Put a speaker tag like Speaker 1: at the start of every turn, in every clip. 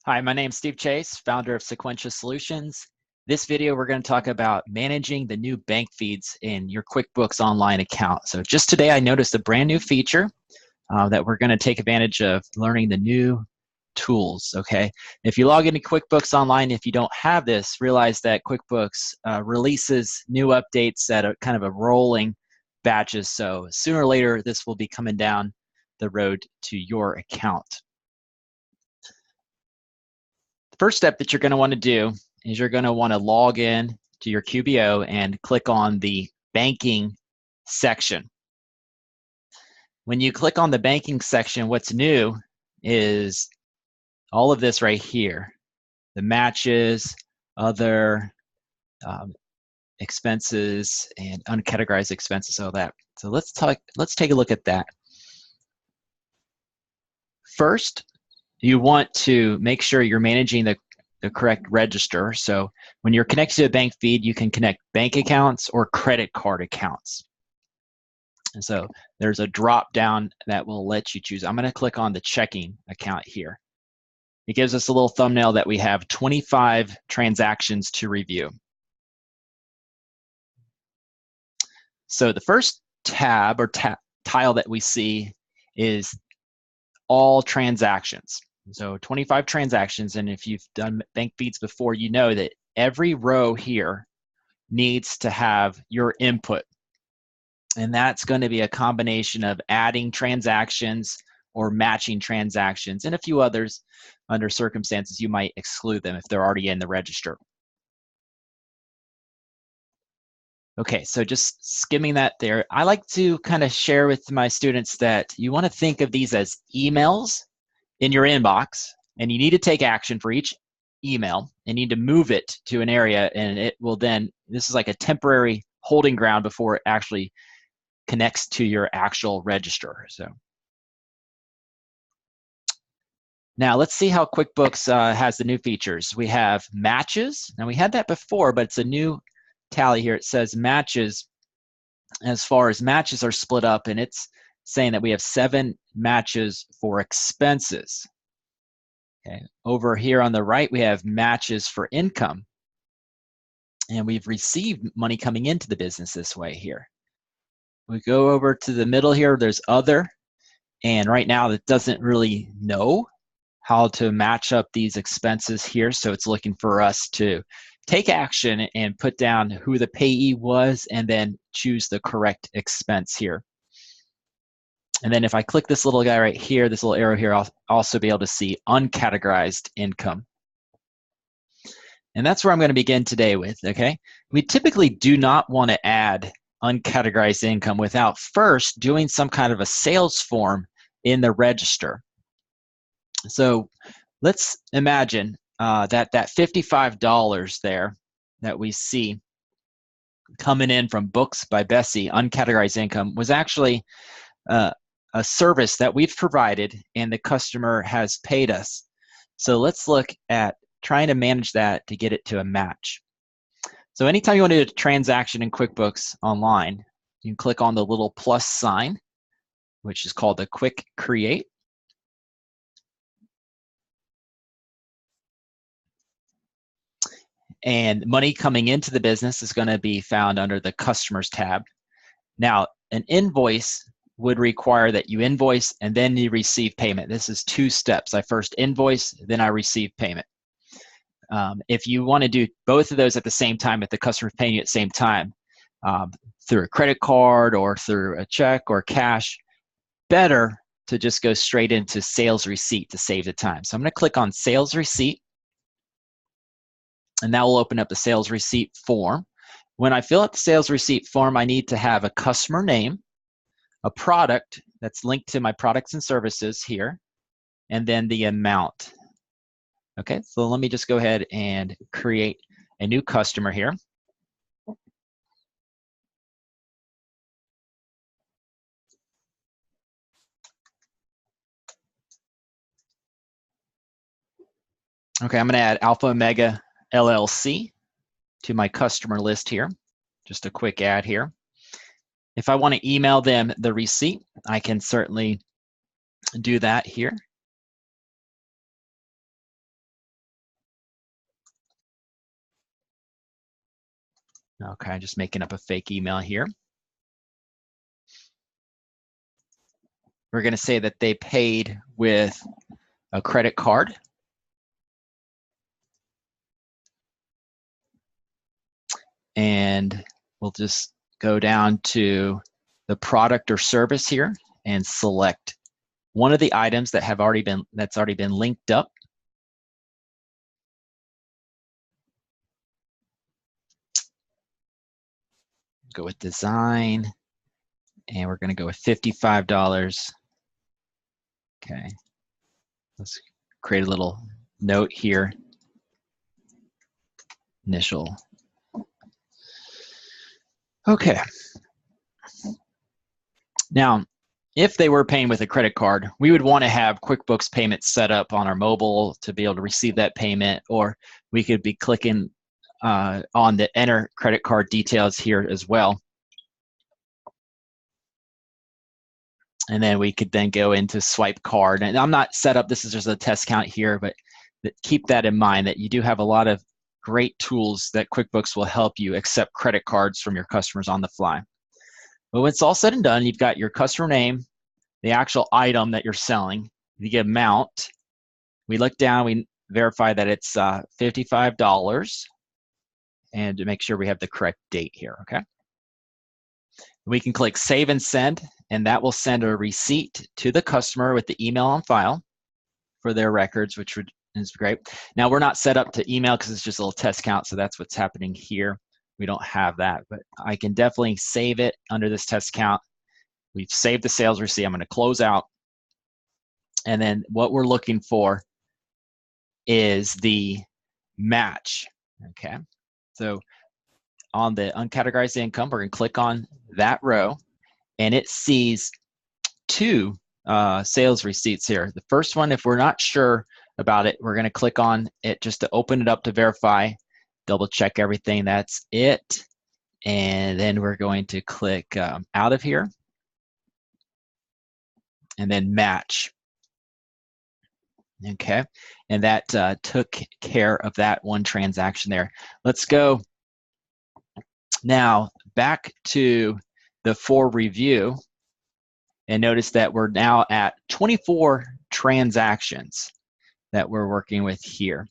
Speaker 1: Hi, my name is Steve Chase, founder of Sequential Solutions. This video, we're going to talk about managing the new bank feeds in your QuickBooks Online account. So just today, I noticed a brand new feature that we're going to take advantage of learning the new tools, okay? If you log into QuickBooks Online, if you don't have this, realize that QuickBooks releases new updates at a kind of a rolling batches. So sooner or later, this will be coming down the road to your account. First step that you're going to want to do is you're going to want to log in to your QBO and click on the banking section. When you click on the banking section, what's new is all of this right here, the matches, other expenses, and uncategorized expenses, all that. So let's take a look at that. First, you want to make sure you're managing the correct register. So when you're connected to a bank feed, you can connect bank accounts or credit card accounts. And so there's a drop down that will let you choose. I'm going to click on the checking account here. It gives us a little thumbnail that we have 25 transactions to review. So the first tab or tile that we see is all transactions. So 25 transactions, and if you've done bank feeds before, you know that every row here needs to have your input. And that's going to be a combination of adding transactions or matching transactions, and a few others. Under circumstances, you might exclude them if they're already in the register. Okay, so just skimming that there, I like to kind of share with my students that you want to think of these as emails in your inbox, and you need to take action for each email and need to move it to an area, and it will then, this is like a temporary holding ground before it actually connects to your actual register. So now let's see how QuickBooks has the new features. We have matches. Now we had that before, but it's a new tally here. It says matches. As far as matches are split up, and it's saying that we have 7 matches for expenses. Okay. Over here on the right, we have matches for income. And we've received money coming into the business this way here. We go over to the middle here, there's other. And right now it doesn't really know how to match up these expenses here. So it's looking for us to take action and put down who the payee was and then choose the correct expense here. And then if I click this little guy right here, this little arrow here, I'll also be able to see uncategorized income. And that's where I'm going to begin today with, okay? We typically do not want to add uncategorized income without first doing some kind of a sales form in the register. So let's imagine that $55 there that we see coming in from Books by Bessie, uncategorized income, was actually a service that we've provided and the customer has paid us. So let's look at trying to manage that to get it to a match. So anytime you want to do a transaction in QuickBooks Online, you can click on the little plus sign, which is called the Quick Create. And money coming into the business is going to be found under the Customers tab. Now, an invoice would require that you invoice and then you receive payment. This is 2 steps. I first invoice, then I receive payment. If you want to do both of those at the same time, if the customer's paying you at the same time, through a credit card or through a check or cash, better to just go straight into sales receipt to save the time. So I'm going to click on sales receipt, and that will open up the sales receipt form. When I fill out the sales receipt form, I need to have a customer name, a product that's linked to my products and services here, and then the amount. Okay, so let me just go ahead and create a new customer here. Okay, I'm going to add Alpha Omega LLC to my customer list here. Just a quick add here. If I want to email them the receipt, I can certainly do that here. Okay, just making up a fake email here. We're going to say that they paid with a credit card. And we'll just go down to the product or service here and select one of the items that have already been linked up. Go with design, and we're going to go with $55. Okay, let's create a little note here. Initial. Okay. Now, if they were paying with a credit card, we would want to have QuickBooks payments set up on our mobile to be able to receive that payment, or we could be clicking on the enter credit card details here as well. And then we could then go into swipe card. And I'm not set up, this is just a test count here, but keep that in mind that you do have a lot of great tools that QuickBooks will help you accept credit cards from your customers on the fly. But when it's all said and done, you've got your customer name, the actual item that you're selling, you get amount. We look down, we verify that it's $55, and to make sure we have the correct date here, okay? We can click Save and Send, and that will send a receipt to the customer with the email on file for their records, which is great. Now, we're not set up to email because it's just a little test count, so that's what's happening here. We don't have that, but I can definitely save it under this test count. We've saved the sales receipt. I'm going to close out. And then what we're looking for is the match, okay? So on the uncategorized income, we're going to click on that row, and it sees two sales receipts here. The first one, if we're not sure about it, we're going to click on it just to open it up to verify, double check everything, that's it. And then we're going to click out of here and then match. Okay, and that took care of that one transaction there. Let's go now back to the for review and notice that we're now at 24 transactions that we're working with here.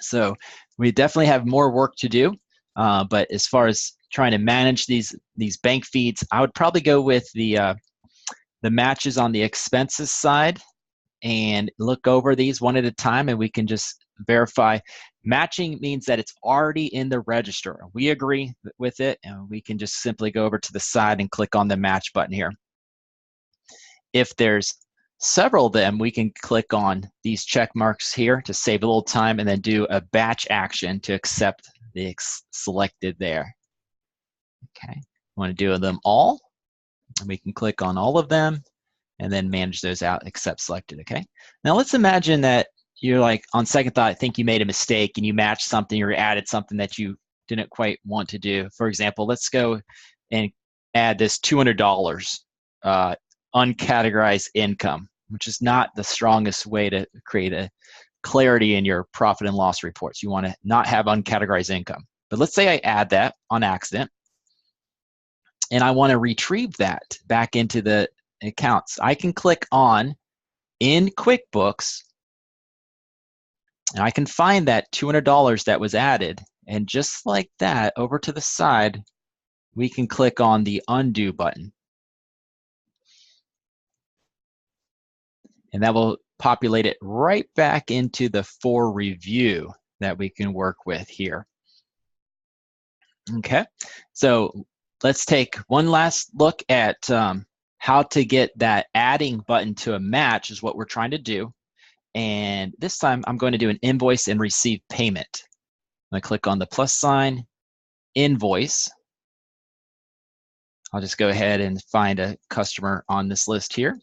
Speaker 1: So we definitely have more work to do, but as far as trying to manage these bank feeds, I would probably go with the matches on the expenses side and look over these one at a time, and we can just verify. Matching means that it's already in the register. We agree with it, and we can just simply go over to the side and click on the match button here. If there's several of them, we can click on these check marks here to save a little time and then do a batch action to accept the selected there. Okay, want to do them all, and we can click on all of them and then manage those out, accept selected, okay? Now let's imagine that you're like, on second thought, think you made a mistake and you matched something or added something that you didn't quite want to do. For example, let's go and add this $200 uncategorized income, which is not the strongest way to create a clarity in your profit and loss reports. You want to not have uncategorized income. But let's say I add that on accident, and I want to retrieve that back into the accounts. I can click on in QuickBooks, and I can find that $200 that was added, and just like that, over to the side, we can click on the undo button, and that will populate it right back into the for review that we can work with here. Okay, so let's take one last look at how to get that adding button to a match is what we're trying to do. And this time I'm going to do an invoice and receive payment. I'm going to click on the plus sign, invoice. I'll just go ahead and find a customer on this list here.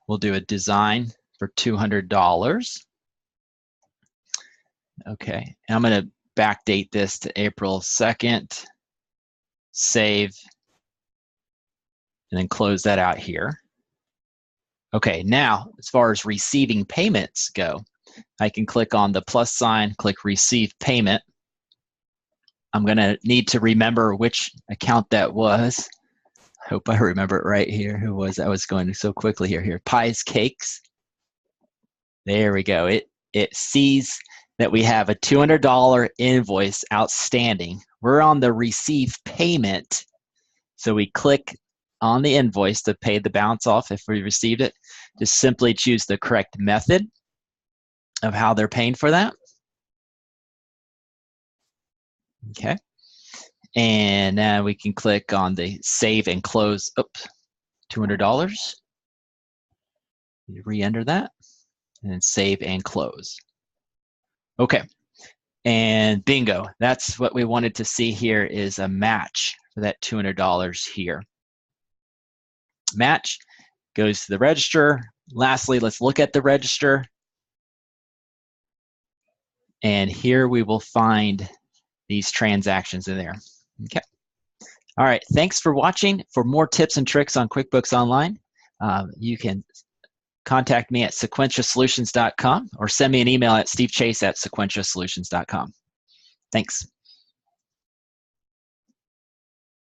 Speaker 1: We'll do a design for $200. Okay, and I'm going to backdate this to April 2nd. Save. and then close that out here. Okay, now as far as receiving payments go, I can click on the plus sign, click receive payment. I'm gonna need to remember which account that was. I hope I remember it right here. Who was that? I was going so quickly here. Pies Cakes. There we go. It sees that we have a $200 invoice outstanding. We're on the receive payment. So we click on the invoice to pay the balance off if we received it. Just simply choose the correct method of how they're paying for that. Okay. And now we can click on the save and close. Oops, $200. You re-enter that and then save and close. Okay. And bingo, that's what we wanted to see here is a match for that $200 here. Match goes to the register. Lastly, let's look at the register. And here we will find these transactions in there. Okay. All right, thanks for watching. For more tips and tricks on QuickBooks Online, you can contact me at sequentiasolutions.com or send me an email at stevechase@sequentiasolutions.com. Thanks.